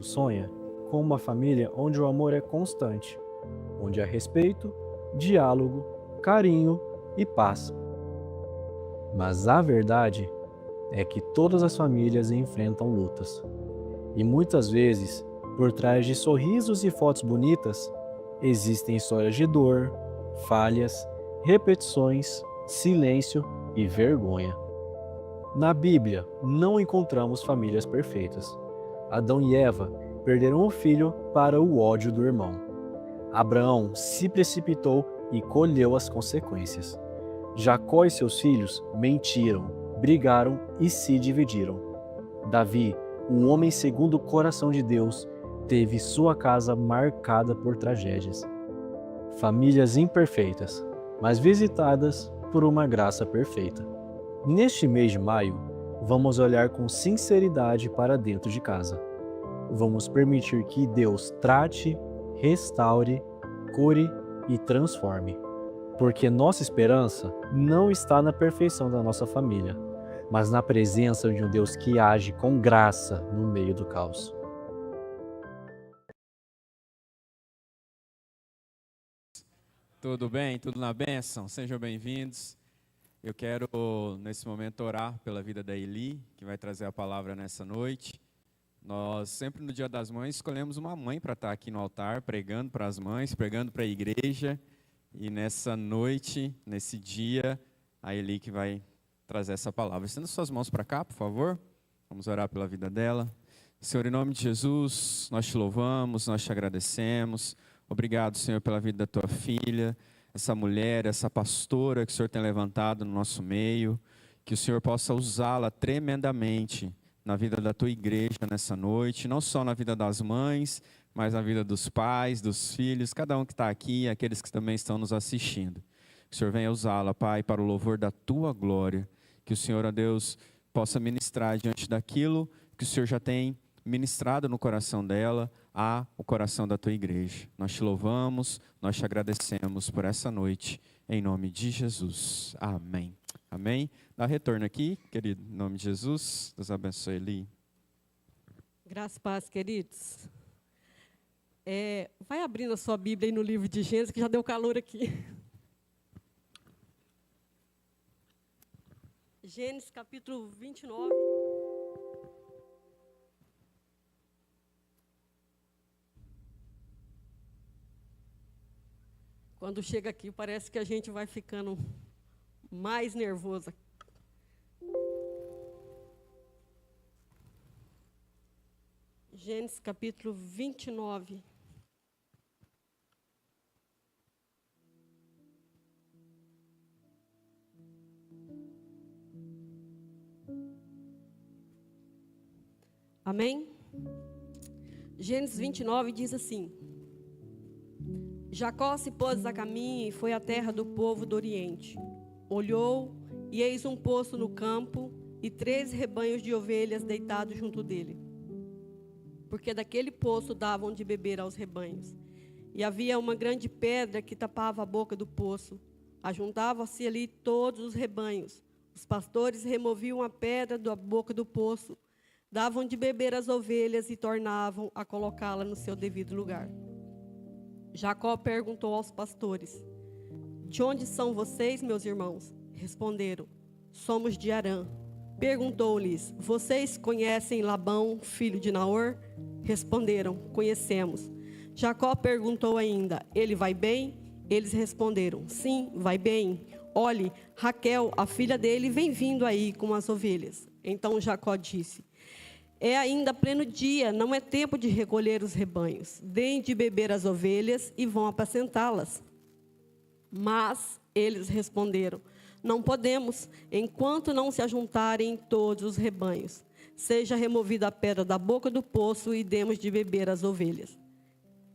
sonha com uma família onde o amor é constante, onde há respeito, diálogo, carinho e paz. Mas a verdade é que todas as famílias enfrentam lutas. E muitas vezes, por trás de sorrisos e fotos bonitas, existem histórias de dor, falhas, repetições, silêncio e vergonha. Na Bíblia, não encontramos famílias perfeitas. Adão e Eva perderam um filho para o ódio do irmão. Abraão se precipitou e colheu as consequências. Jacó e seus filhos mentiram, brigaram e se dividiram. Davi, um homem segundo o coração de Deus, teve sua casa marcada por tragédias. Famílias imperfeitas, mas visitadas por uma graça perfeita. Neste mês de maio, vamos olhar com sinceridade para dentro de casa. Vamos permitir que Deus trate, restaure, cure e transforme. Porque nossa esperança não está na perfeição da nossa família, mas na presença de um Deus que age com graça no meio do caos. Tudo bem? Tudo na bênção? Sejam bem-vindos. Eu quero, nesse momento, orar pela vida da Eli, que vai trazer a palavra nessa noite. Nós, sempre no Dia das Mães, escolhemos uma mãe para estar aqui no altar, pregando para as mães, pregando para a igreja. E nessa noite, nesse dia, a Eli que vai trazer essa palavra. Estenda suas mãos para cá, por favor. Vamos orar pela vida dela. Senhor, em nome de Jesus, nós te louvamos, nós te agradecemos. Obrigado, Senhor, pela vida da tua filha, essa mulher, essa pastora que o Senhor tem levantado no nosso meio. Que o Senhor possa usá-la tremendamente na vida da tua igreja nessa noite, não só na vida das mães, mas na vida dos pais, dos filhos, cada um que está aqui, aqueles que também estão nos assistindo. Que o Senhor venha usá-la, Pai, para o louvor da tua glória. Que o Senhor, ó Deus, possa ministrar diante daquilo que o Senhor já tem ministrado no coração dela, o coração da tua igreja. Nós te louvamos, nós te agradecemos por essa noite, em nome de Jesus. Amém. Amém. Dá retorno aqui, querido, em nome de Jesus. Deus abençoe, Eli. Graças e paz, queridos. Vai abrindo a sua Bíblia aí no livro de Gênesis, que já deu calor aqui. Gênesis, capítulo 29. Quando chega aqui, parece que a gente vai ficando mais nervoso. Gênesis, capítulo 29. Amém? Gênesis 29 diz assim: Jacó se pôs a caminho e foi à terra do povo do Oriente. Olhou, e eis um poço no campo, e 3 rebanhos de ovelhas deitados junto dele. Porque daquele poço davam de beber aos rebanhos. E havia uma grande pedra que tapava a boca do poço. Ajuntavam-se ali todos os rebanhos. Os pastores removiam a pedra da boca do poço, davam de beber às ovelhas e tornavam a colocá-la no seu devido lugar. Jacó perguntou aos pastores: De onde são vocês, meus irmãos? Responderam: Somos de Harã. Perguntou-lhes: Vocês conhecem Labão, filho de Naor? Responderam: Conhecemos. Jacó perguntou ainda: Ele vai bem? Eles responderam: Sim, vai bem. Olhe, Raquel, a filha dele, vem vindo aí com as ovelhas. Então Jacó disse: É ainda pleno dia, não é tempo de recolher os rebanhos. Deem de beber as ovelhas e vão apacentá-las. Mas eles responderam: Não podemos, enquanto não se ajuntarem todos os rebanhos. Seja removida a pedra da boca do poço e demos de beber às ovelhas.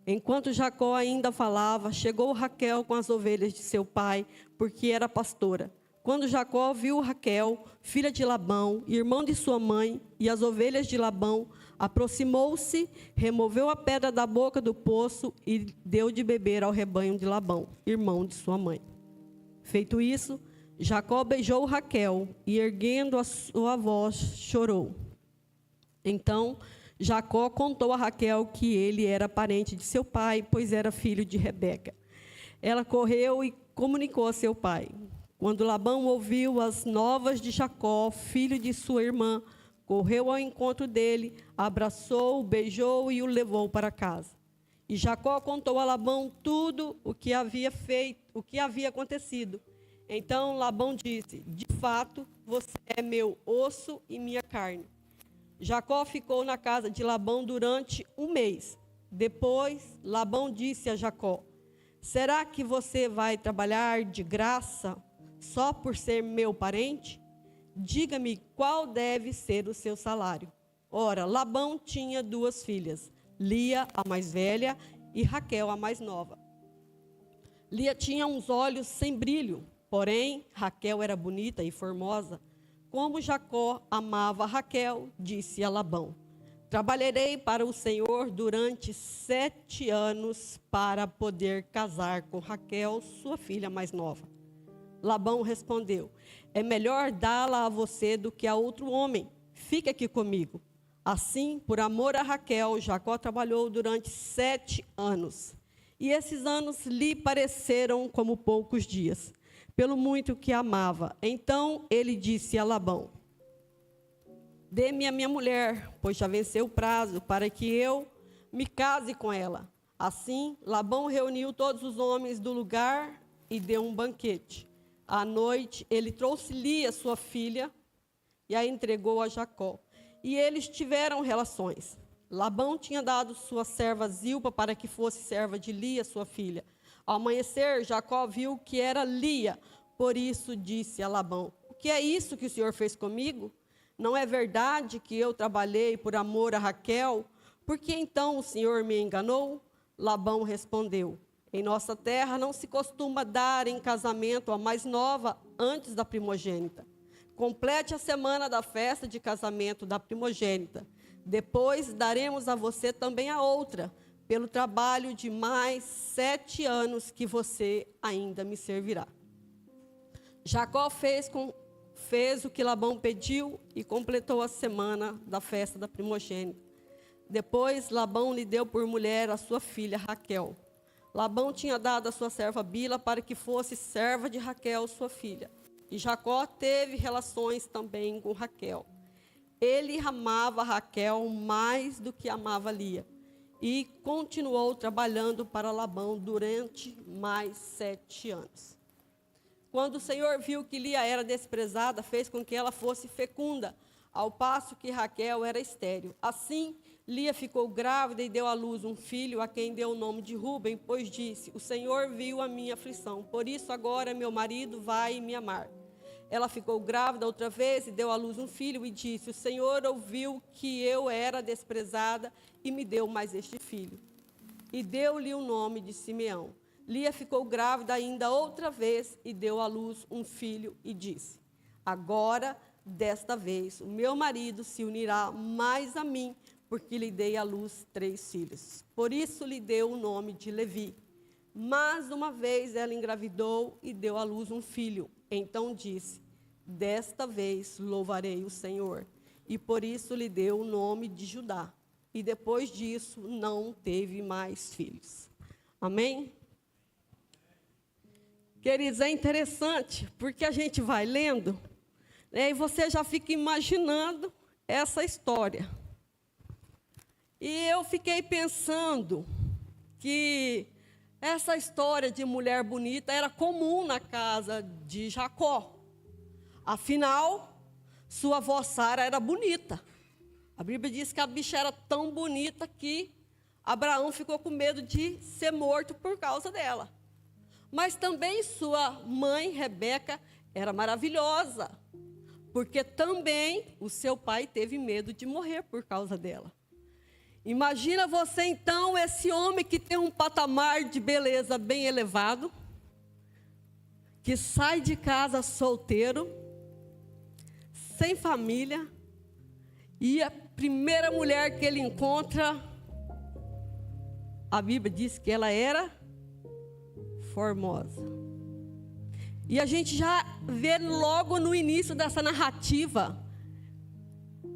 Enquanto Jacó ainda falava, chegou Raquel com as ovelhas de seu pai, porque era pastora. Quando Jacó viu Raquel, filha de Labão, irmão de sua mãe, e as ovelhas de Labão, aproximou-se, removeu a pedra da boca do poço e deu de beber ao rebanho de Labão, irmão de sua mãe. Feito isso, Jacó beijou Raquel e, erguendo a sua voz, chorou. Então Jacó contou a Raquel que ele era parente de seu pai, pois era filho de Rebeca. Ela correu e comunicou a seu pai. Quando Labão ouviu as novas de Jacó, filho de sua irmã, correu ao encontro dele, abraçou-o, beijou e o levou para casa. E Jacó contou a Labão tudo o que havia feito, o que havia acontecido. Então Labão disse: de fato, você é meu osso e minha carne. Jacó ficou na casa de Labão durante 1 mês. Depois, Labão disse a Jacó: será que você vai trabalhar de graça só por ser meu parente? Diga-me qual deve ser o seu salário. Ora, Labão tinha 2 filhas, Lia, a mais velha, e Raquel, a mais nova. Lia tinha uns olhos sem brilho, porém Raquel era bonita e formosa. Como Jacó amava Raquel, disse a Labão: trabalharei para o Senhor durante 7 anos para poder casar com Raquel, sua filha mais nova. Labão respondeu: é melhor dá-la a você do que a outro homem. Fique aqui comigo. Assim, por amor a Raquel, Jacó trabalhou durante 7 anos. E esses anos lhe pareceram como poucos dias, pelo muito que amava. Então ele disse a Labão: dê-me a minha mulher, pois já venceu o prazo, para que eu me case com ela. Assim, Labão reuniu todos os homens do lugar e deu um banquete. À noite, ele trouxe Lia, sua filha, e a entregou a Jacó. E eles tiveram relações. Labão tinha dado sua serva Zilpa para que fosse serva de Lia, sua filha. Ao amanhecer, Jacó viu que era Lia, por isso disse a Labão: o que é isso que o Senhor fez comigo? Não é verdade que eu trabalhei por amor a Raquel? Por que então o Senhor me enganou? Labão respondeu: em nossa terra não se costuma dar em casamento a mais nova antes da primogênita. Complete a semana da festa de casamento da primogênita. Depois daremos a você também a outra, pelo trabalho de mais 7 anos que você ainda me servirá. Jacó fez o que Labão pediu e completou a semana da festa da primogênita. Depois Labão lhe deu por mulher a sua filha Raquel. Labão tinha dado a sua serva Bila para que fosse serva de Raquel, sua filha. E Jacó teve relações também com Raquel. Ele amava Raquel mais do que amava Lia. E continuou trabalhando para Labão durante mais 7 anos. Quando o Senhor viu que Lia era desprezada, fez com que ela fosse fecunda, ao passo que Raquel era estéril. Assim, Lia ficou grávida e deu à luz um filho, a quem deu o nome de Ruben, pois disse: o Senhor viu a minha aflição, por isso agora meu marido vai me amar. Ela ficou grávida outra vez e deu à luz um filho e disse: o Senhor ouviu que eu era desprezada e me deu mais este filho. E deu-lhe o nome de Simeão. Lia ficou grávida ainda outra vez e deu à luz um filho e disse: agora, desta vez, o meu marido se unirá mais a mim, porque lhe dei à luz 3 filhos. Por isso lhe deu o nome de Levi. Mas uma vez ela engravidou e deu à luz um filho. Então disse: desta vez louvarei o Senhor. E por isso lhe deu o nome de Judá. E depois disso não teve mais filhos. Amém? Queridos, é interessante, porque a gente vai lendo, né, e você já fica imaginando essa história. E eu fiquei pensando que essa história de mulher bonita era comum na casa de Jacó. Afinal, sua avó Sara era bonita. A Bíblia diz que a bicha era tão bonita que Abraão ficou com medo de ser morto por causa dela. Mas também sua mãe, Rebeca, era maravilhosa, porque também o seu pai teve medo de morrer por causa dela. Imagina você então, esse homem que tem um patamar de beleza bem elevado, que sai de casa solteiro, sem família, e a primeira mulher que ele encontra, a Bíblia diz que ela era formosa. E a gente já vê logo no início dessa narrativa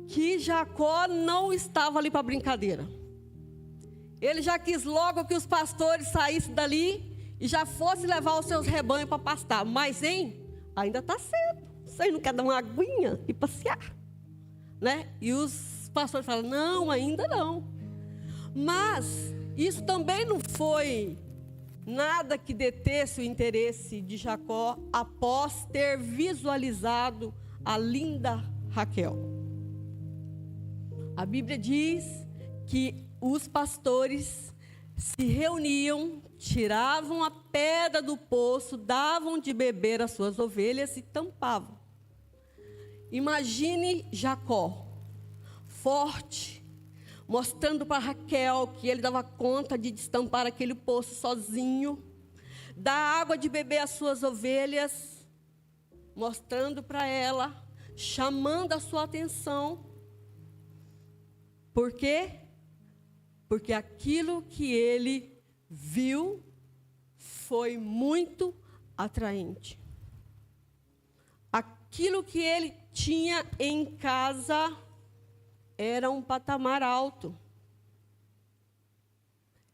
que Jacó não estava ali para brincadeira. Ele já quis logo que os pastores saíssem dali e já fossem levar os seus rebanhos para pastar. Mas, ainda está cedo. Vocês não querem dar uma aguinha e passear? Né? E os pastores falam, não, ainda não. Mas isso também não foi nada que detesse o interesse de Jacó após ter visualizado a linda Raquel. A Bíblia diz que os pastores se reuniam, tiravam a pedra do poço, davam de beber às suas ovelhas e tampavam. Imagine Jacó, forte, mostrando para Raquel que ele dava conta de destampar aquele poço sozinho, dar água de beber às suas ovelhas, mostrando para ela, chamando a sua atenção. Por quê? Porque aquilo que ele viu foi muito atraente. Aquilo que ele tinha em casa era um patamar alto.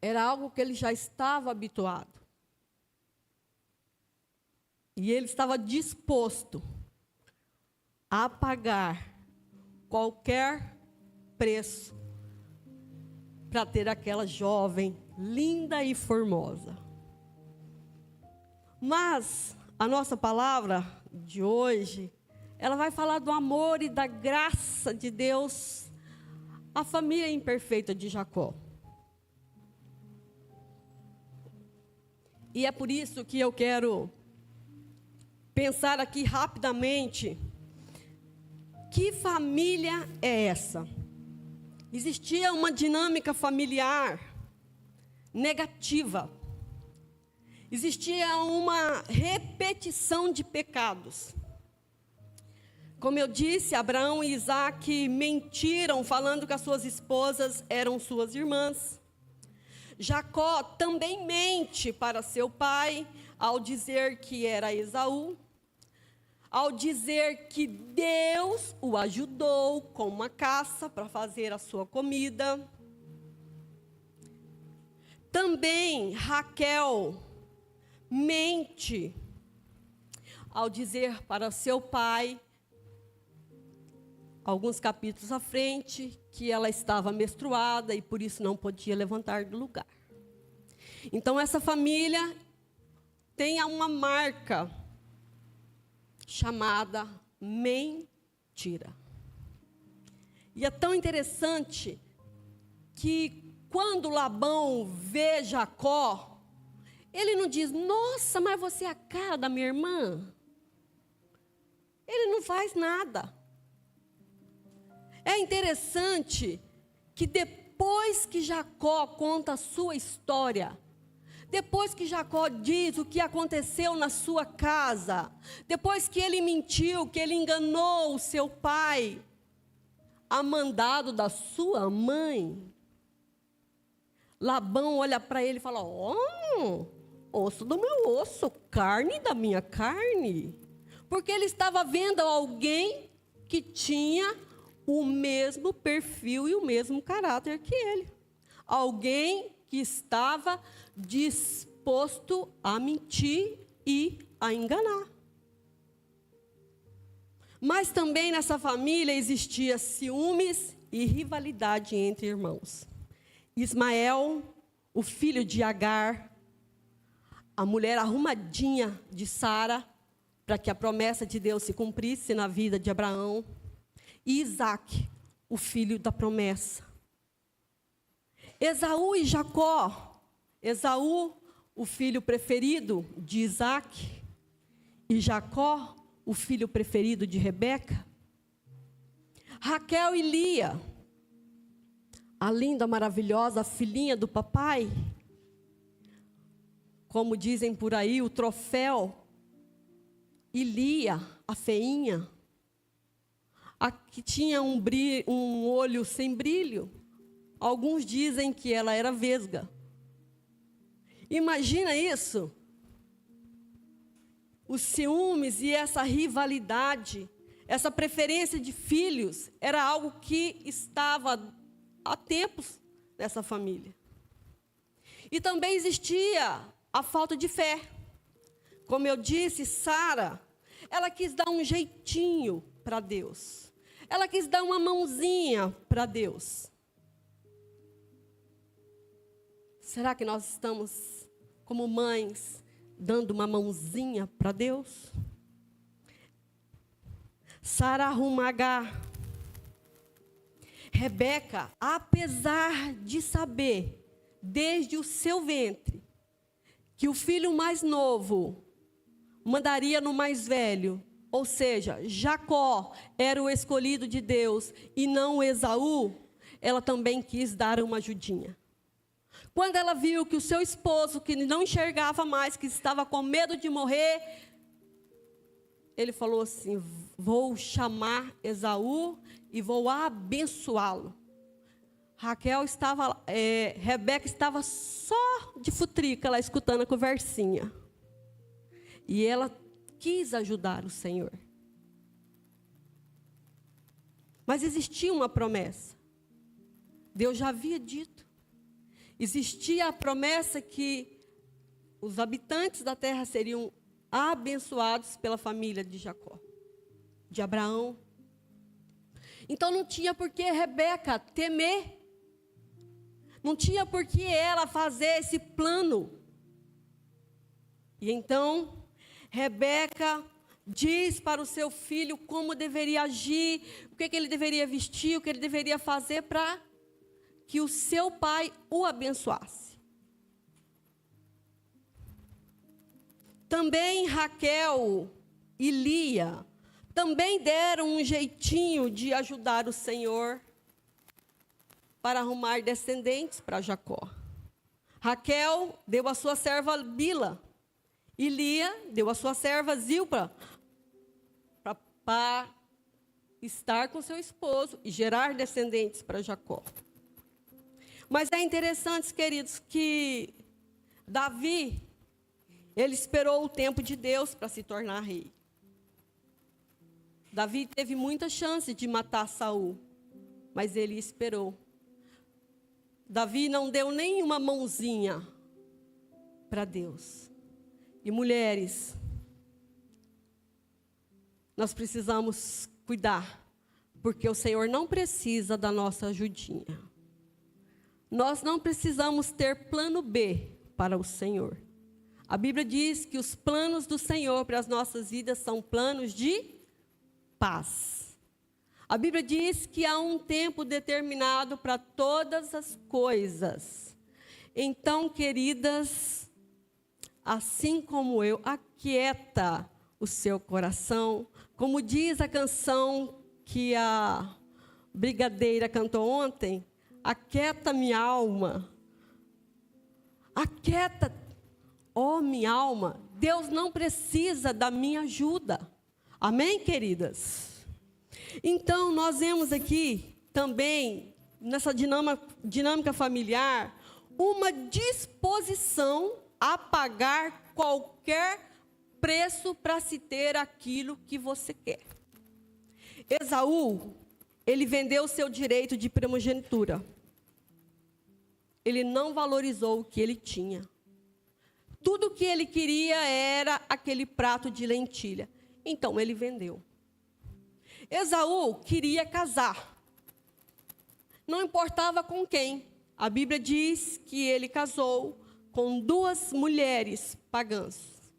Era algo que ele já estava habituado. E ele estava disposto a pagar qualquer preço para ter aquela jovem linda e formosa. Mas a nossa palavra de hoje, ela vai falar do amor e da graça de Deus à família imperfeita de Jacó. E é por isso que eu quero pensar aqui rapidamente, que família é essa? Existia uma dinâmica familiar negativa. Existia uma repetição de pecados. Como eu disse, Abraão e Isaac mentiram, falando que as suas esposas eram suas irmãs. Jacó também mente para seu pai, ao dizer que era Esaú. Ao dizer que Deus o ajudou com uma caça para fazer a sua comida. Também Raquel mente ao dizer para seu pai, alguns capítulos à frente, que ela estava menstruada e por isso não podia levantar do lugar. Então essa família tem uma marca chamada mentira. E é tão interessante que quando Labão vê Jacó, ele não diz, nossa, mas você é a cara da minha irmã. Ele não faz nada. É interessante que depois que Jacó conta a sua história, depois que Jacó diz o que aconteceu na sua casa, depois que ele mentiu, que ele enganou o seu pai, a mandado da sua mãe, Labão olha para ele e fala, osso do meu osso, carne da minha carne. Porque ele estava vendo alguém que tinha o mesmo perfil e o mesmo caráter que ele. Alguém que estava disposto a mentir e a enganar. Mas também nessa família existia ciúmes e rivalidade entre irmãos. Ismael, o filho de Agar, a mulher arrumadinha de Sara, para que a promessa de Deus se cumprisse na vida de Abraão, e Isaac, o filho da promessa. Esaú e Jacó. Esaú, o filho preferido de Isaac, e Jacó, o filho preferido de Rebeca. Raquel e Lia, a linda, maravilhosa filhinha do papai. Como dizem por aí, o troféu. E Lia, a feinha, a que tinha um olho sem brilho. Alguns dizem que ela era vesga. Imagina isso. Os ciúmes e essa rivalidade essa preferência de filhos era algo que estava há tempos nessa família. E também existia a falta de fé. Como eu disse, Sara, ela quis dar um jeitinho para Deus. Ela quis dar uma mãozinha para Deus. Será que nós estamos, como mães, dando uma mãozinha para Deus? Sara arruma Agar. Rebeca, apesar de saber, desde o seu ventre, que o filho mais novo mandaria no mais velho, ou seja, Jacó era o escolhido de Deus e não Esaú, ela também quis dar uma ajudinha. Quando ela viu que o seu esposo, que não enxergava mais, que estava com medo de morrer, ele falou assim: vou chamar Esaú e vou abençoá-lo. Rebeca estava só de futrica lá, escutando a conversinha. E ela quis ajudar o Senhor. Mas existia uma promessa. Deus já havia dito. Existia a promessa que os habitantes da terra seriam abençoados pela família de Jacó, de Abraão. Então não tinha por que Rebeca temer. Não tinha por que ela fazer esse plano. E então, Rebeca diz para o seu filho como deveria agir, o que ele deveria vestir, o que ele deveria fazer para que o seu pai o abençoasse. Também Raquel e Lia também deram um jeitinho de ajudar o Senhor para arrumar descendentes para Jacó. Raquel deu a sua serva Bila e Lia deu a sua serva Zilpa para estar com seu esposo e gerar descendentes para Jacó. Mas é interessante, queridos, que Davi, ele esperou o tempo de Deus para se tornar rei. Davi teve muita chance de matar Saul, mas ele esperou. Davi não deu nenhuma mãozinha para Deus. E mulheres, nós precisamos cuidar, porque o Senhor não precisa da nossa ajudinha. Nós não precisamos ter plano B para o Senhor. A Bíblia diz que os planos do Senhor para as nossas vidas são planos de paz. A Bíblia diz que há um tempo determinado para todas as coisas. Então, queridas, assim como eu, aquieta o seu coração. Como diz a canção que a brigadeira cantou ontem, aquieta minha alma. Aquieta, ó minha alma. Deus não precisa da minha ajuda. Amém, queridas? Então, nós vemos aqui também, nessa dinâmica familiar, uma disposição a pagar qualquer preço para se ter aquilo que você quer. Esaú, ele vendeu o seu direito de primogenitura. Ele não valorizou o que ele tinha. Tudo o que ele queria era aquele prato de lentilha. Então, ele vendeu. Esaú queria casar. Não importava com quem. A Bíblia diz que ele casou com 2 mulheres pagãs.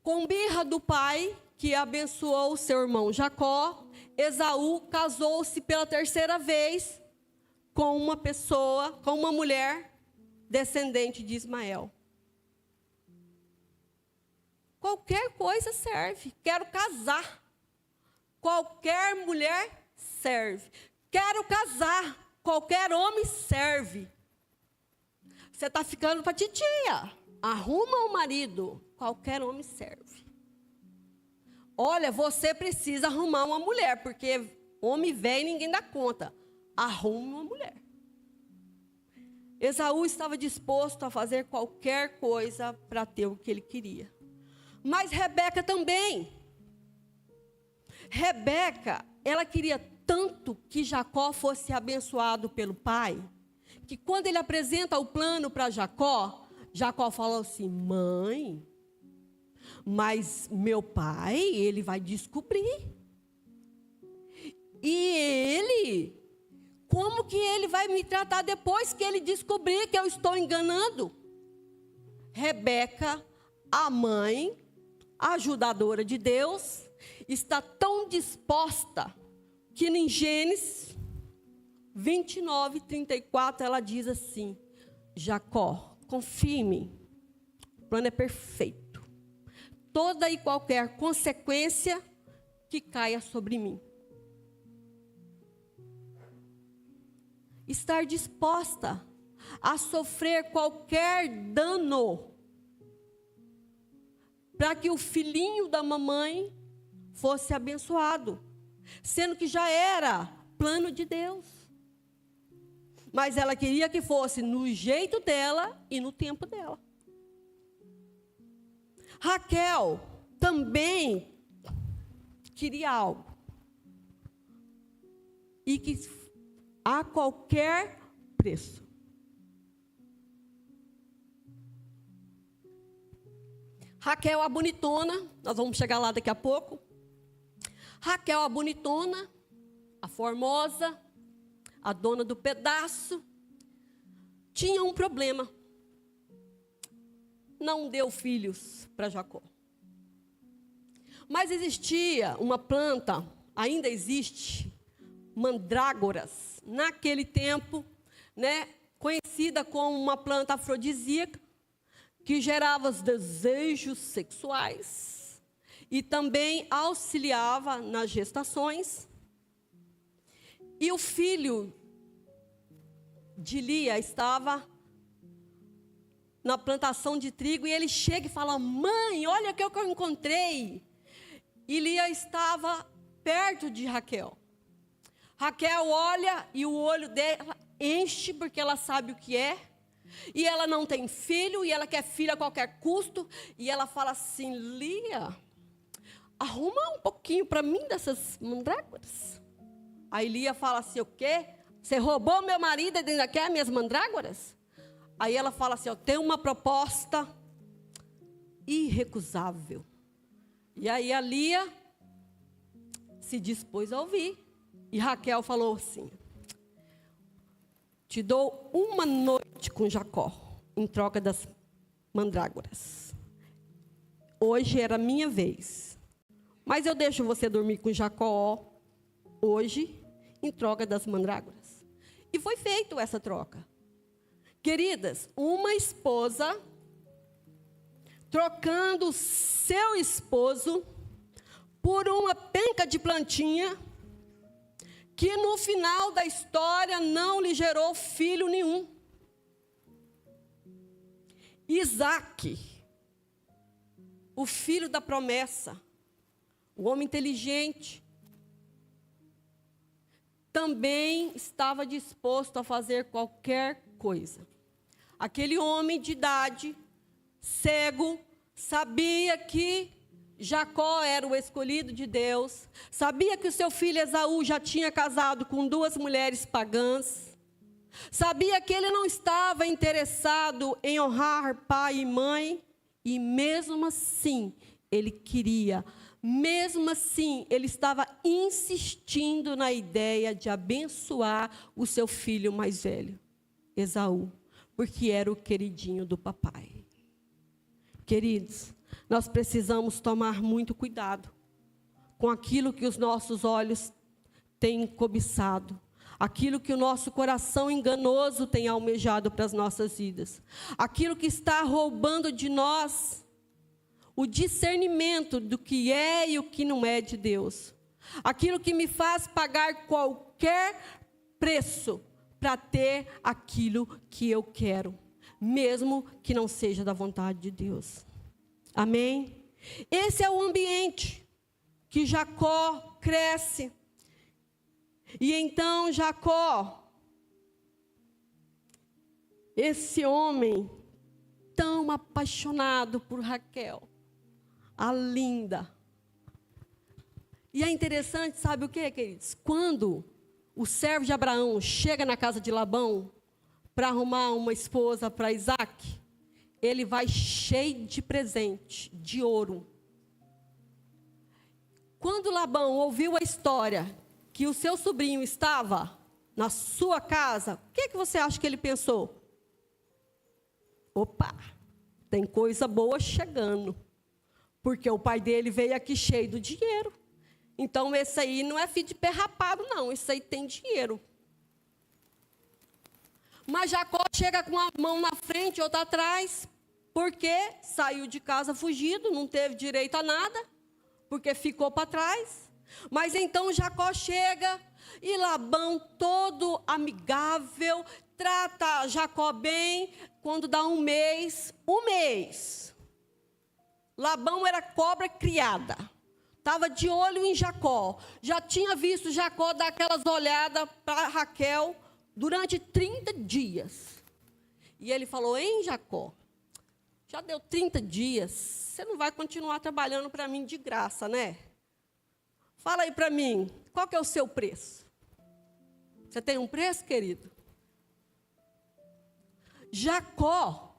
Com birra do pai, que abençoou o seu irmão Jacó, Esaú casou-se pela 3ª vez com uma pessoa, com uma mulher descendente de Ismael. Qualquer coisa serve. Quero casar. Qualquer mulher serve. Quero casar. Qualquer homem serve. Você está ficando para titia. Arruma um marido. Qualquer homem serve. Olha, você precisa arrumar uma mulher, porque homem velho ninguém dá conta. Arrume uma mulher. Esaú estava disposto a fazer qualquer coisa para ter o que ele queria. Mas Rebeca também. Rebeca, ela queria tanto que Jacó fosse abençoado pelo pai, que quando ele apresenta o plano para Jacó, Jacó falou assim: mãe, mas meu pai, ele vai descobrir. E ele, como que ele vai me tratar depois que ele descobrir que eu estou enganando? Rebeca, a mãe, a ajudadora de Deus, está tão disposta que em Gênesis 29, 34, ela diz assim: Jacó, confie em mim, o plano é perfeito. Toda e qualquer consequência que caia sobre mim. Estar disposta a sofrer qualquer dano para que o filhinho da mamãe fosse abençoado, sendo que já era plano de Deus. Mas ela queria que fosse no jeito dela e no tempo dela. Raquel também queria algo. E que a qualquer preço. Raquel, a bonitona, nós vamos chegar lá daqui a pouco. Raquel, a bonitona, a formosa, a dona do pedaço, tinha um problema. Não deu filhos para Jacó. Mas existia uma planta, ainda existe, mandrágoras, naquele tempo, né, conhecida como uma planta afrodisíaca, que gerava os desejos sexuais e também auxiliava nas gestações. E o filho de Lia estava na plantação de trigo e ele chega e fala: mãe, olha o que eu encontrei. E Lia estava perto de Raquel. Raquel olha e o olho dela enche porque ela sabe o que é. E ela não tem filho e ela quer filho a qualquer custo. E ela fala assim: Lia, arruma um pouquinho para mim dessas mandrágoras. Aí Lia fala assim: o quê? Você roubou meu marido e ainda quer minhas mandrágoras? Aí ela fala assim: eu tenho uma proposta irrecusável. E aí a Lia se dispôs a ouvir. E Raquel falou assim: te dou uma noite com Jacó, em troca das mandrágoras. Hoje era minha vez. Mas eu deixo você dormir com Jacó hoje, em troca das mandrágoras. E foi feita essa troca. Queridas, uma esposa trocando seu esposo por uma penca de plantinha, que no final da história não lhe gerou filho nenhum. Isaac, o filho da promessa, o homem inteligente, também estava disposto a fazer qualquer coisa. Aquele homem de idade, cego, sabia que Jacó era o escolhido de Deus, sabia que o seu filho Esaú já tinha casado com 2 mulheres pagãs, sabia que ele não estava interessado em honrar pai e mãe, e mesmo assim ele queria, mesmo assim ele estava insistindo na ideia de abençoar o seu filho mais velho, Esaú, porque era o queridinho do papai. Queridos, nós precisamos tomar muito cuidado com aquilo que os nossos olhos têm cobiçado, aquilo que o nosso coração enganoso tem almejado para as nossas vidas, aquilo que está roubando de nós o discernimento do que é e o que não é de Deus, aquilo que me faz pagar qualquer preço para ter aquilo que eu quero, mesmo que não seja da vontade de Deus. Amém? Esse é o ambiente que Jacó cresce. E então Jacó, esse homem tão apaixonado por Raquel, a linda, E é interessante, sabe o que, queridos? Quando o servo de Abraão chega na casa de Labão para arrumar uma esposa para Isaac, ele vai cheio de presente, de ouro. Quando Labão ouviu a história que o seu sobrinho estava na sua casa, o que você acha que ele pensou? Opa, tem coisa boa chegando, porque o pai dele veio aqui cheio do dinheiro. Então, esse aí não é filho de pé rapado, não. Esse aí tem dinheiro. Mas Jacó chega com a mão na frente, outra atrás, porque saiu de casa fugido, não teve direito a nada, porque ficou para trás. Mas então Jacó chega e Labão, todo amigável, trata Jacó bem. Quando dá um mês, Labão era cobra criada. Estava de olho em Jacó. Já tinha visto Jacó dar aquelas olhadas para Raquel durante 30 dias. E ele falou: hein, Jacó, já deu 30 dias, você não vai continuar trabalhando para mim de graça, né? Fala aí para mim, qual que é o seu preço? Você tem um preço, querido? Jacó,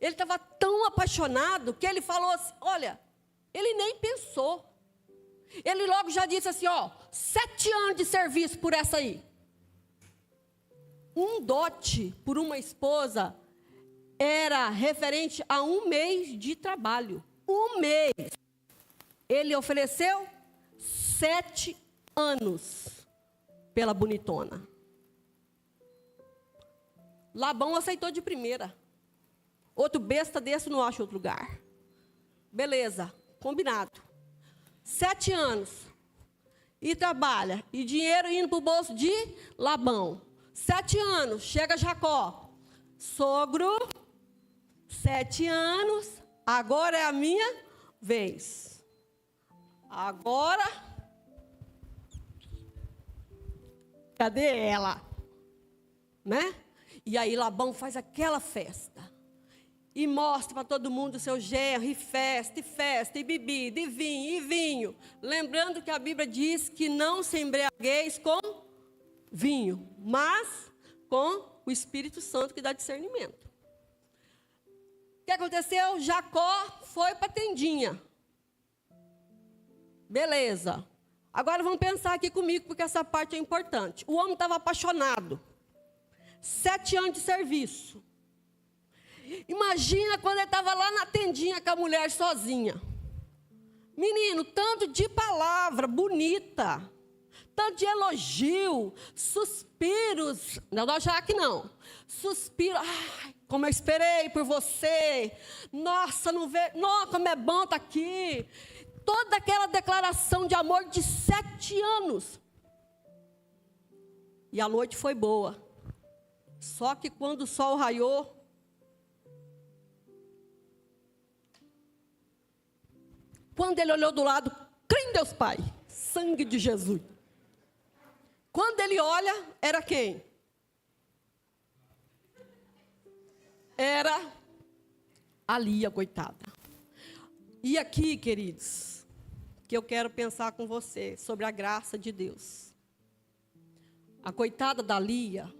ele estava tão apaixonado que ele falou assim, olha, ele nem pensou. Ele logo já disse assim, 7 anos de serviço por essa aí. Um dote por uma esposa era referente a 1 mês de trabalho. 1 mês. Ele ofereceu 7 anos pela bonitona. Labão aceitou de primeira. Outro besta desse não acha outro lugar. Beleza, combinado. 7 anos. E trabalha. E dinheiro indo para o bolso de Labão. 7 anos. Chega Jacó. Sogro. 7 anos. Agora é a minha vez. Agora. Cadê ela? Né? E aí Labão faz aquela festa. E mostra para todo mundo o seu genro, e festa, e bebida, e vinho. Lembrando que a Bíblia diz que não se embriagueis com vinho, mas com o Espírito Santo que dá discernimento. O que aconteceu? Jacó foi para a tendinha. Beleza. Agora vamos pensar aqui comigo, porque essa parte é importante. O homem estava apaixonado. 7 anos de serviço. Imagina quando ele estava lá na tendinha com a mulher sozinha. Menino, tanto de palavra bonita, tanto de elogio, suspiros. Não, Jaque, não. Suspiro. Ai, como eu esperei por você. Nossa, não vê. Nossa, como é bom estar aqui. Toda aquela declaração de amor de 7 anos. E a noite foi boa. Só que quando o sol raiou, quando ele olhou do lado, crê em Deus Pai, sangue de Jesus. Quando ele olha, era quem? Era a Lia, coitada. E aqui, queridos, que eu quero pensar com você sobre a graça de Deus. A coitada da Lia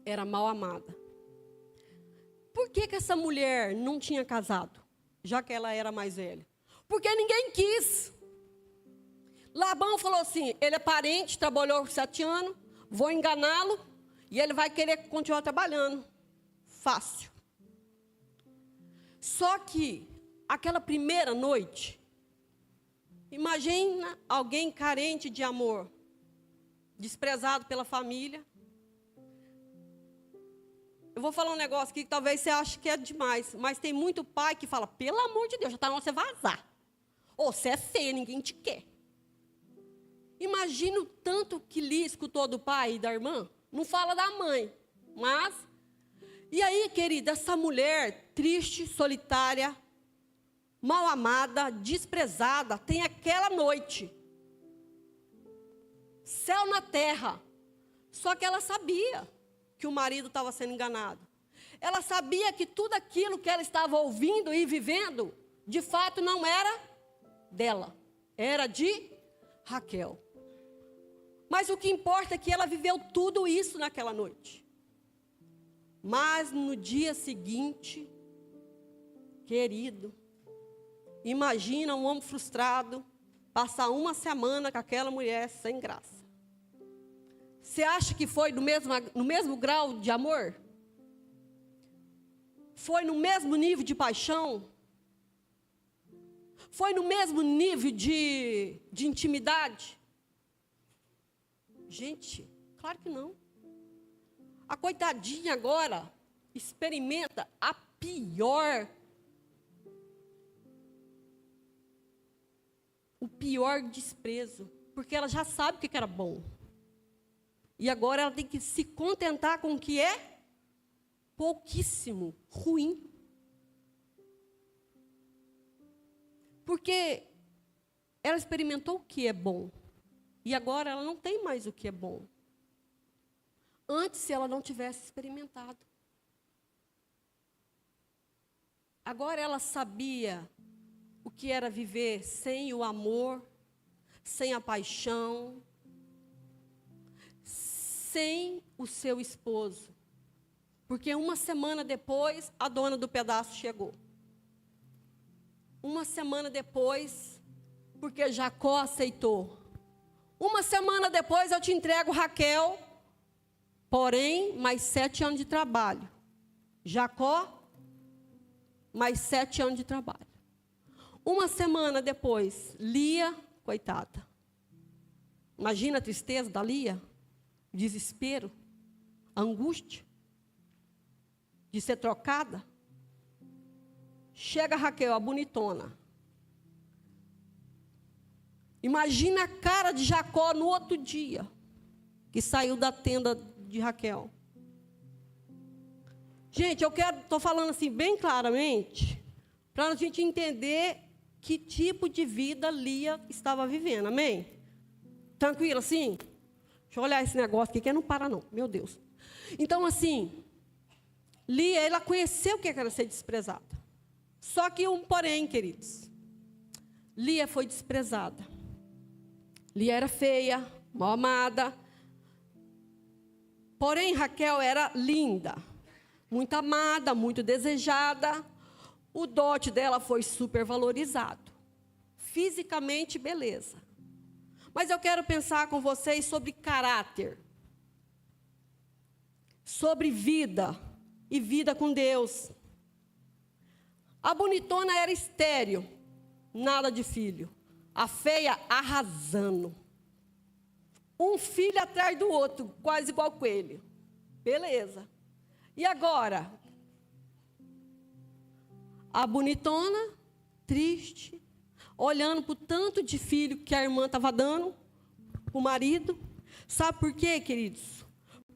era mal amada. Por que essa mulher não tinha casado? Já que ela era mais velha. Porque ninguém quis. Labão falou assim, ele é parente, trabalhou por 7 anos, vou enganá-lo, e ele vai querer continuar trabalhando. Fácil. Só que, aquela primeira noite, imagina alguém carente de amor, desprezado pela família. Eu vou falar um negócio aqui que talvez você ache que é demais, mas tem muito pai que fala, pelo amor de Deus, já está na hora de você vazar. Ou você é feia, ninguém te quer. Imagina o tanto que Lia escutou do pai e da irmã. Não fala da mãe, mas... E aí, querida, essa mulher triste, solitária, mal amada, desprezada, tem aquela noite. Céu na terra. Só que ela sabia que o marido estava sendo enganado. Ela sabia que tudo aquilo que ela estava ouvindo e vivendo, de fato não era dela. era de Raquel. Mas o que importa é que ela viveu tudo isso naquela noite. Mas no dia seguinte, querido, imagina um homem frustrado passar uma semana com aquela mulher sem graça. Você acha que foi no mesmo grau de amor? Foi no mesmo nível de paixão? Foi no mesmo nível de intimidade? Gente, claro que não. A coitadinha agora experimenta o pior desprezo, porque ela já sabe o que era bom. E agora ela tem que se contentar com o que é pouquíssimo, ruim. Porque ela experimentou o que é bom. E agora ela não tem mais o que é bom. Antes, se ela não tivesse experimentado. Agora ela sabia o que era viver sem o amor, sem a paixão, sem o seu esposo. Porque uma semana depois, a dona do pedaço chegou. Uma semana depois, porque Jacó aceitou. Uma semana depois eu te entrego Raquel, porém, mais 7 anos de trabalho. Jacó, mais 7 anos de trabalho. Uma semana depois, Lia, coitada. Imagina a tristeza da Lia, o desespero, a angústia de ser trocada. Chega Raquel, a bonitona. Imagina a cara de Jacó no outro dia, que saiu da tenda de Raquel. Gente, estou falando assim bem claramente, para a gente entender que tipo de vida Lia estava vivendo, amém? Tranquilo assim? Deixa eu olhar esse negócio aqui, que não para não, meu Deus. Então assim, Lia, ela conheceu o que era ser desprezada. Só que porém, queridos, Lia foi desprezada. Lia era feia, mal amada. Porém, Raquel era linda, muito amada, muito desejada. O dote dela foi supervalorizado. Fisicamente, beleza. Mas eu quero pensar com vocês sobre caráter, sobre vida e vida com Deus. A bonitona era estéril, nada de filho. A feia arrasando. Um filho atrás do outro, quase igual coelho. Beleza. E agora? A bonitona, triste, olhando para o tanto de filho que a irmã estava dando, o marido. Sabe por quê, queridos?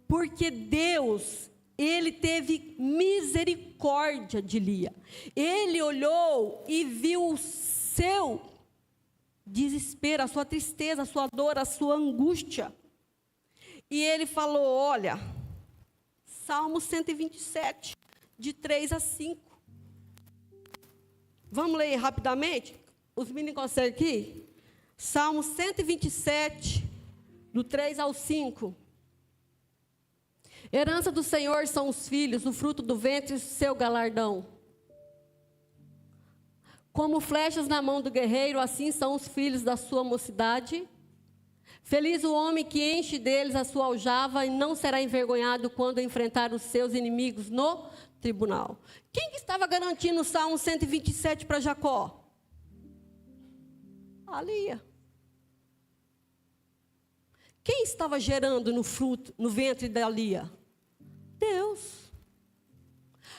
Porque Deus, Ele teve misericórdia de Lia. Ele olhou e viu o seu desespero, a sua tristeza, a sua dor, a sua angústia. E Ele falou, olha, Salmo 127, de 3 a 5. Vamos ler rapidamente? Os meninos conseguem aqui? Salmo 127, do 3 ao 5. Herança do Senhor são os filhos, o fruto do ventre, seu galardão. Como flechas na mão do guerreiro, assim são os filhos da sua mocidade. Feliz o homem que enche deles a sua aljava e não será envergonhado quando enfrentar os seus inimigos no tribunal. Quem que estava garantindo o Salmo 127 para Jacó? A Lia. Quem estava gerando no fruto, no ventre da Lia? Deus.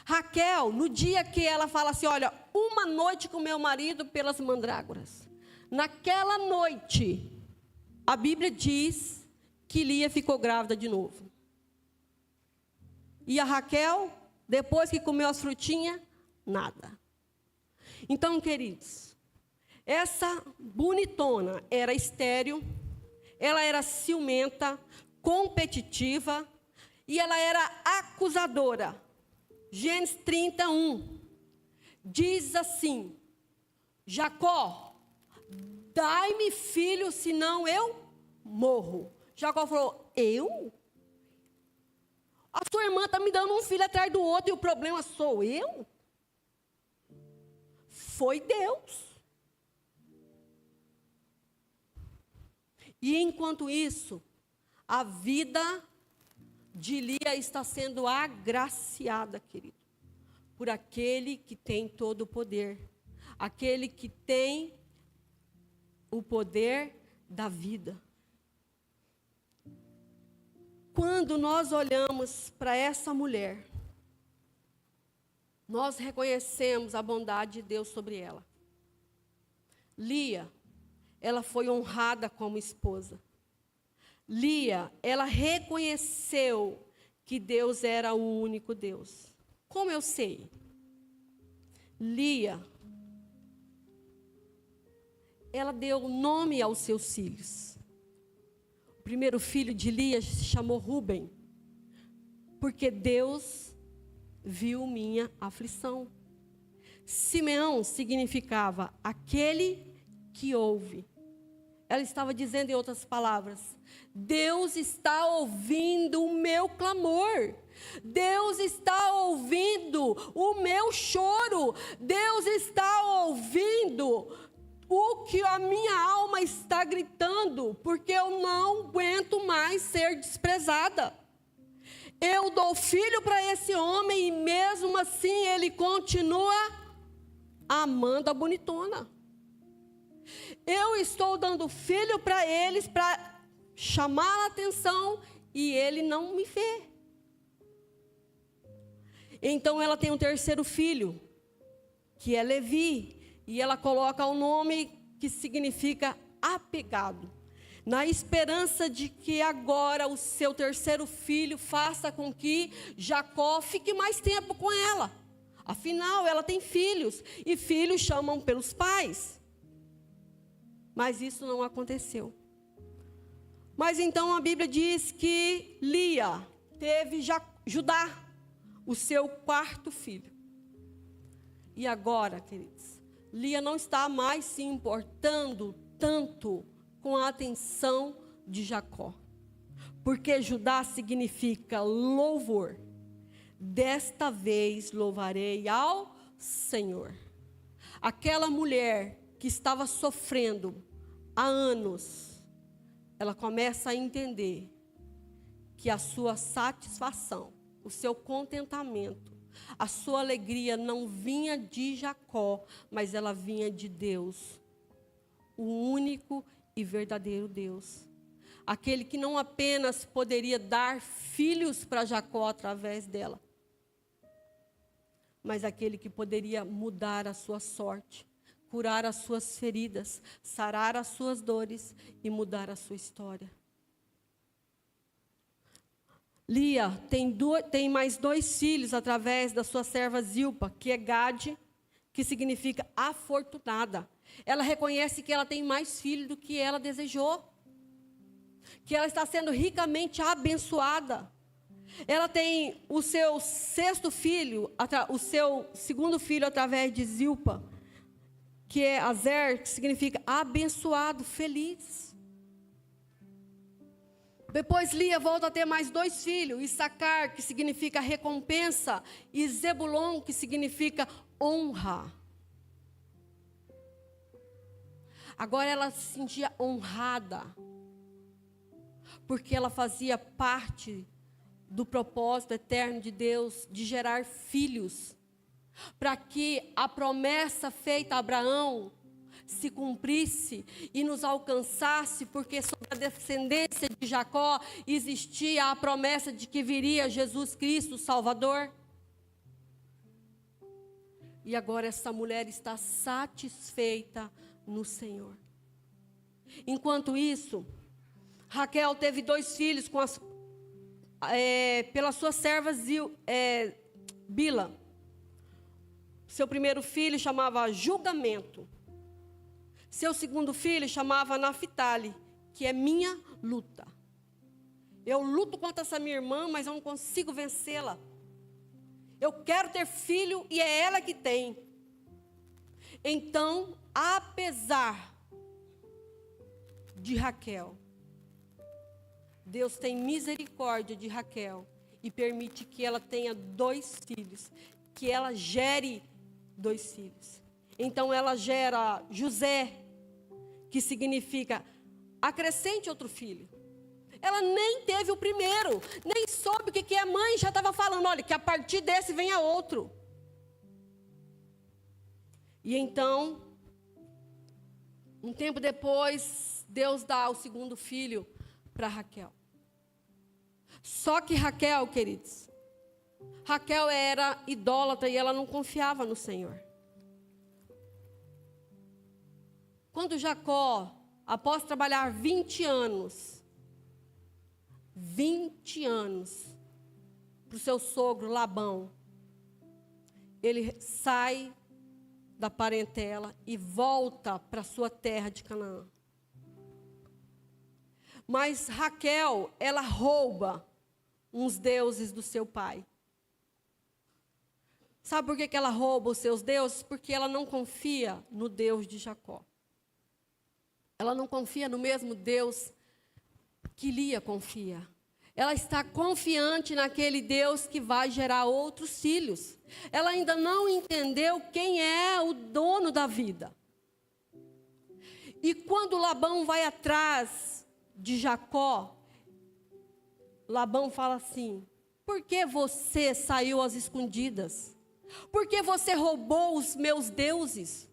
Raquel, no dia que ela fala assim, olha, uma noite com meu marido pelas mandrágoras. Naquela noite, a Bíblia diz que Lia ficou grávida de novo. E a Raquel, depois que comeu as frutinhas, nada. Então, queridos, essa bonitona era estéril, ela era ciumenta, competitiva e ela era acusadora. Gênesis 31 diz assim: Jacó, dai-me filho, senão eu morro. Jacó falou, eu? A sua irmã está me dando um filho atrás do outro e o problema sou eu? Foi Deus. E enquanto isso, a vida de Lia está sendo agraciada, querido, por aquele que tem todo o poder, aquele que tem o poder da vida. Quando nós olhamos para essa mulher, nós reconhecemos a bondade de Deus sobre ela. Lia, ela foi honrada como esposa. Lia, ela reconheceu que Deus era o único Deus. Como eu sei? Lia, ela deu nome aos seus filhos. O primeiro filho de Lia se chamou Ruben, porque Deus viu minha aflição. Simeão significava aquele que ouve. Ela estava dizendo em outras palavras, Deus está ouvindo o meu clamor. Deus está ouvindo o meu choro. Deus está ouvindo o que a minha alma está gritando, porque eu não aguento mais ser desprezada. Eu dou filho para esse homem e mesmo assim ele continua amando a bonitona. Eu estou dando filho para eles para chamar a atenção e ele não me vê. Então ela tem um terceiro filho, que é Levi, e ela coloca o nome que significa apegado, na esperança de que agora o seu terceiro filho faça com que Jacó fique mais tempo com ela. Afinal, ela tem filhos, e filhos chamam pelos pais. Mas isso não aconteceu. Mas então a Bíblia diz que Lia teve Judá, o seu quarto filho. E agora, queridos, Lia não está mais se importando tanto com a atenção de Jacó, porque Judá significa louvor. Desta vez louvarei ao Senhor. Aquela mulher que estava sofrendo há anos, ela começa a entender que a sua satisfação, o seu contentamento, a sua alegria não vinha de Jacó, mas ela vinha de Deus, o único e verdadeiro Deus. Aquele que não apenas poderia dar filhos para Jacó através dela, mas aquele que poderia mudar a sua sorte, curar as suas feridas, sarar as suas dores e mudar a sua história. Lia tem mais 2 filhos através da sua serva Zilpa, que é Gade, que significa afortunada. Ela reconhece que ela tem mais filhos do que ela desejou, que ela está sendo ricamente abençoada. Ela tem o seu 6º filho, o seu 2º filho através de Zilpa, que é Azer, que significa abençoado, feliz. Depois Lia volta a ter mais 2 filhos, Issacar, que significa recompensa, e Zebulon, que significa honra. Agora ela se sentia honrada, porque ela fazia parte do propósito eterno de Deus, de gerar filhos, para que a promessa feita a Abraão se cumprisse e nos alcançasse, porque sobre a descendência de Jacó existia a promessa de que viria Jesus Cristo, o Salvador. E agora essa mulher está satisfeita no Senhor. Enquanto isso, Raquel teve 2 filhos pela sua serva Bila. Seu primeiro filho chamava Julgamento. Seu 2º filho chamava Naphtali, que é minha luta. Eu luto contra essa minha irmã, mas eu não consigo vencê-la. Eu quero ter filho e é ela que tem. Então, apesar de Raquel. Deus tem misericórdia de Raquel e permite que ela tenha 2 filhos, que ela gere 2 filhos. Então ela gera José, que significa acrescente outro filho. Ela nem teve o primeiro, nem soube o que a mãe já estava falando. Olha, que a partir desse venha outro. E então, um tempo depois, Deus dá o 2º filho para Raquel. Só que Raquel, queridos, Raquel era idólatra e ela não confiava no Senhor. Quando Jacó, após trabalhar 20 anos para o seu sogro Labão, ele sai da parentela e volta para sua terra de Canaã. Mas Raquel, ela rouba uns deuses do seu pai. Sabe por que ela rouba os seus deuses? Porque ela não confia no Deus de Jacó. Ela não confia no mesmo Deus que Lia confia. Ela está confiante naquele Deus que vai gerar outros filhos. Ela ainda não entendeu quem é o dono da vida. E quando Labão vai atrás de Jacó, Labão fala assim: por que você saiu às escondidas? Por que você roubou os meus deuses?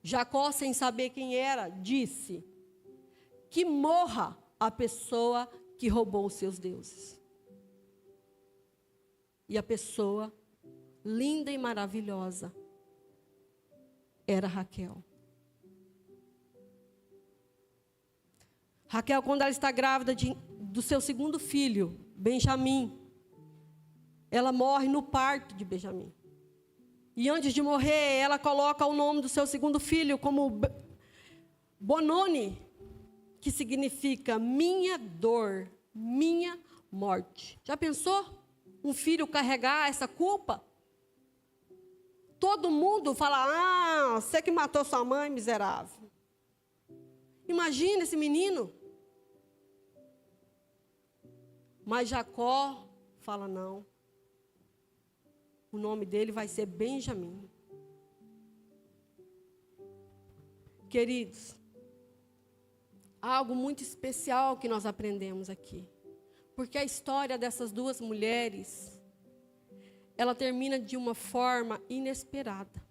Jacó, sem saber quem era, disse: que morra a pessoa que roubou os seus deuses. E a pessoa, linda e maravilhosa, era Raquel. Raquel, quando ela está grávida do seu 2º filho, Benjamim, ela morre no parto de Benjamim. E antes de morrer, ela coloca o nome do seu 2º filho como Bononi, que significa minha dor, minha morte. Já pensou? Um filho carregar essa culpa? Todo mundo fala: você que matou sua mãe, miserável. Imagina esse menino. Mas Jacó fala: não. O nome dele vai ser Benjamim. Queridos, há algo muito especial que nós aprendemos aqui. Porque a história dessas 2 mulheres, ela termina de uma forma inesperada.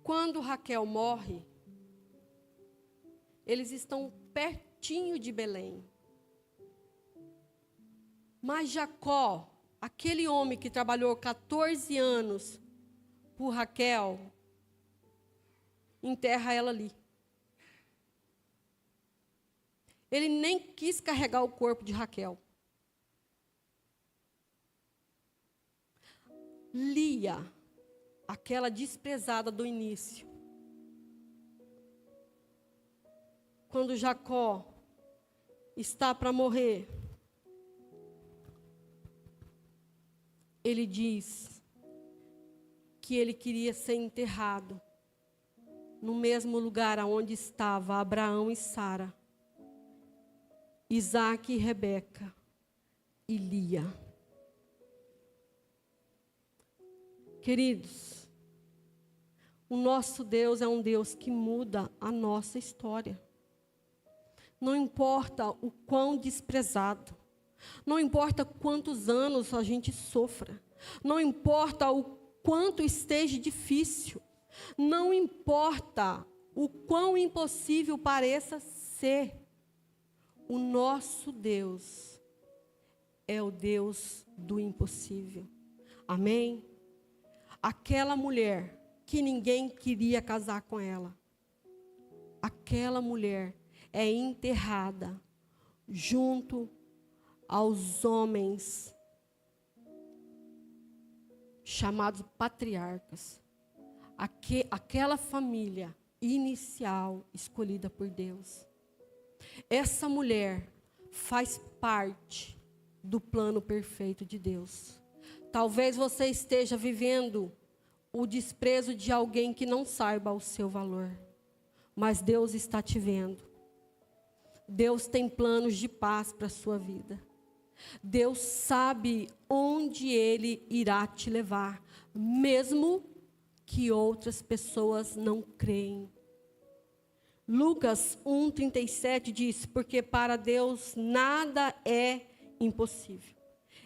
Quando Raquel morre, eles estão pertinho de Belém. Mas Jacó, aquele homem que trabalhou 14 anos por Raquel, enterra ela ali. Ele nem quis carregar o corpo de Raquel. Lia, aquela desprezada do início, quando Jacó está para morrer, ele diz que ele queria ser enterrado no mesmo lugar onde estava Abraão e Sara, Isaac e Rebeca e Lia. Queridos, o nosso Deus é um Deus que muda a nossa história. Não importa o quão desprezado, não importa quantos anos a gente sofra, não importa o quanto esteja difícil, não importa o quão impossível pareça ser, o nosso Deus é o Deus do impossível. Amém? Aquela mulher que ninguém queria casar com ela, aquela mulher é enterrada junto aos homens chamados patriarcas. Aquela família inicial escolhida por Deus. Essa mulher faz parte do plano perfeito de Deus. Talvez você esteja vivendo o desprezo de alguém que não saiba o seu valor. Mas Deus está te vendo. Deus tem planos de paz para a sua vida. Deus sabe onde Ele irá te levar, mesmo que outras pessoas não creem. Lucas 1:37 diz, porque para Deus nada é impossível.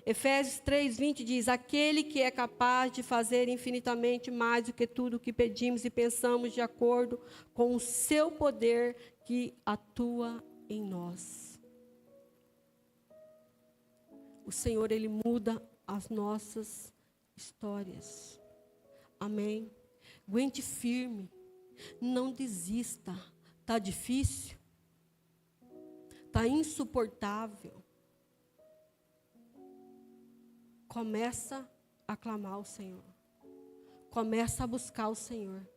Efésios 3:20 diz, aquele que é capaz de fazer infinitamente mais do que tudo o que pedimos e pensamos, de acordo com o seu poder que atua em nós. O Senhor, Ele muda as nossas histórias. Amém? Aguente firme. Não desista. Está difícil? Está insuportável? Começa a clamar ao Senhor. Começa a buscar o Senhor.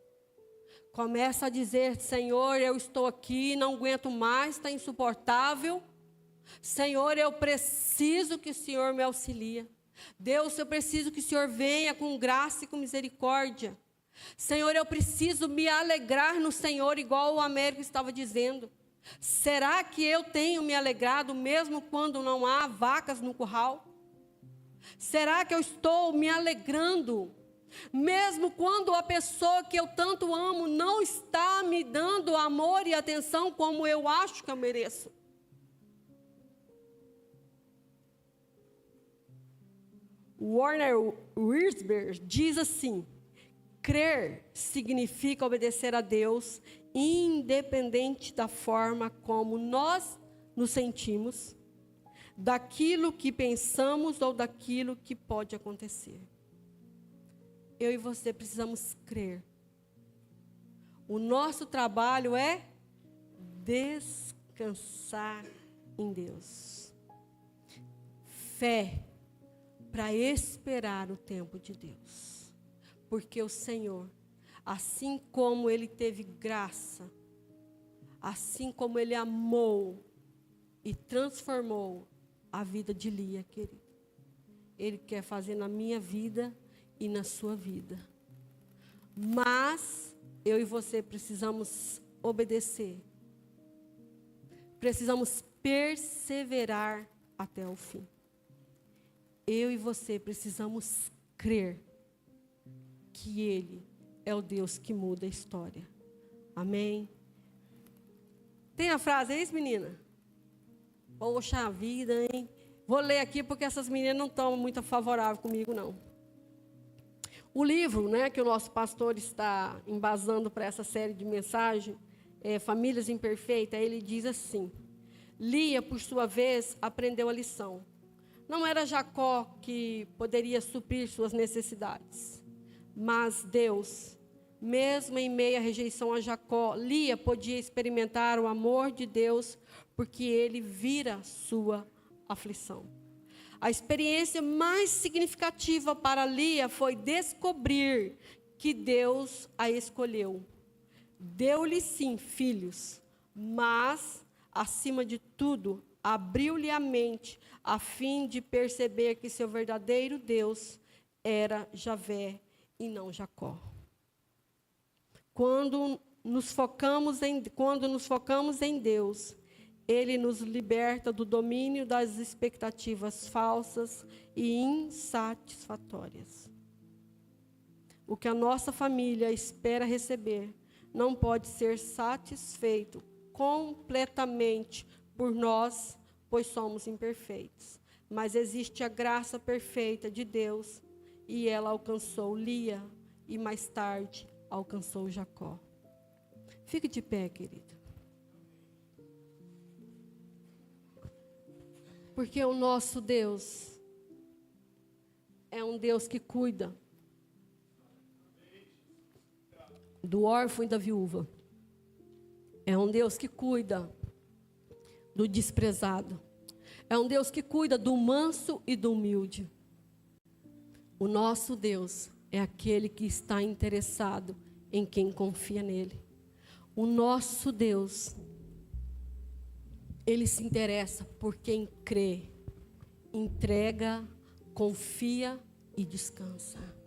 Começa a dizer, Senhor, eu estou aqui, não aguento mais, está insuportável. Senhor, eu preciso que o Senhor me auxilie. Deus, eu preciso que o Senhor venha com graça e com misericórdia. Senhor, eu preciso me alegrar no Senhor, igual o Américo estava dizendo. Será que eu tenho me alegrado mesmo quando não há vacas no curral? Será que eu estou me alegrando mesmo quando a pessoa que eu tanto amo não está me dando amor e atenção como eu acho que eu mereço? Warner Wiersbe diz assim, crer significa obedecer a Deus, independente da forma como nós nos sentimos, daquilo que pensamos ou daquilo que pode acontecer. Eu e você precisamos crer. O nosso trabalho é descansar em Deus. Fé para esperar o tempo de Deus. Porque o Senhor, assim como Ele teve graça, assim como Ele amou e transformou a vida de Lia, querido, Ele quer fazer na minha vida e na sua vida. Mas eu e você precisamos obedecer. Precisamos perseverar até o fim. Eu e você precisamos crer que Ele é o Deus que muda a história. Amém? Tem a frase, é isso, menina? Poxa vida, hein? Vou ler aqui porque essas meninas não estão muito favoráveis comigo, não. O livro, que o nosso pastor está embasando para essa série de mensagens, Famílias Imperfeitas, ele diz assim, Lia, por sua vez, aprendeu a lição. Não era Jacó que poderia suprir suas necessidades, mas Deus, mesmo em meio à rejeição a Jacó, Lia podia experimentar o amor de Deus, porque ele vira sua aflição. A experiência mais significativa para Lia foi descobrir que Deus a escolheu. Deu-lhe sim filhos, mas, acima de tudo, abriu-lhe a mente a fim de perceber que seu verdadeiro Deus era Javé e não Jacó. Quando nos focamos em Deus, Ele nos liberta do domínio das expectativas falsas e insatisfatórias. O que a nossa família espera receber não pode ser satisfeito completamente por nós, pois somos imperfeitos. Mas existe a graça perfeita de Deus, e ela alcançou Lia, e mais tarde alcançou Jacó. Fique de pé, querido. Porque o nosso Deus é um Deus que cuida do órfão e da viúva. É um Deus que cuida do desprezado. É um Deus que cuida do manso e do humilde. O nosso Deus é aquele que está interessado em quem confia nele. O nosso Deus, Ele se interessa por quem crê, entrega, confia e descansa.